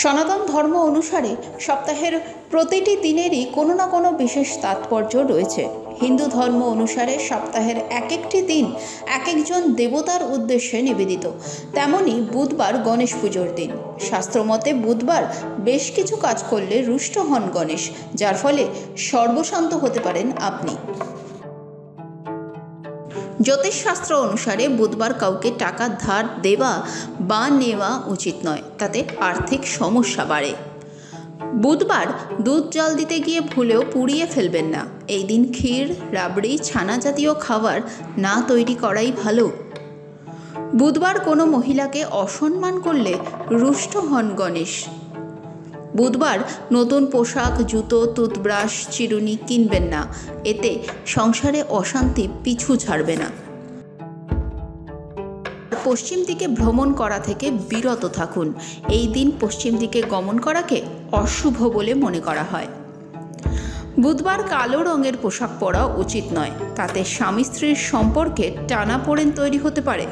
সনাতন ধর্ম অনুসারে সপ্তাহের প্রতিটি দিনেরই কোনো না কোনো বিশেষ তাৎপর্য রয়েছে। হিন্দু ধর্ম অনুসারে সপ্তাহের এক একটি দিন এক একজন দেবতার উদ্দেশ্যে নিবেদিত। তেমনি বুধবার গণেশ পুজোর দিন। শাস্ত্রমতে বুধবার বেশ কিছু কাজ করলে রুষ্ট হন গণেশ, যার ফলে সর্বশান্ত হতে পারেন আপনি। জ্যোতিষশাস্ত্র অনুসারে বুধবার কাউকে টাকা ধার দেওয়া বা নেওয়া উচিত নয়, তাতে আর্থিক সমস্যা বাড়ে। বুধবার দুধ জল দিতে গিয়ে ভুলেও পুড়িয়ে ফেলবেন না। এই দিন ক্ষীর, রাবড়ি, ছানা জাতীয় খাবার না তৈরি করাই ভালো। বুধবার কোনো মহিলাকে অসম্মান করলে রুষ্ট হন গণেশ। বুধবার নতুন পোশাক, জুতো, টুথব্রাশ, চিরুনি কিনবেন না, এতে সংসারে অশান্তি পিছু ছাড়বে না। পশ্চিম দিকে ভ্রমণ করা থেকে বিরত থাকুন। এই দিন পশ্চিম দিকে গমন করাকে অশুভ বলে মনে করা হয়। বুধবার কালো রঙের পোশাক পরা উচিত নয়, তাতে স্বামী স্ত্রীর সম্পর্কে টানাপোড়েন তৈরি হতে পারে।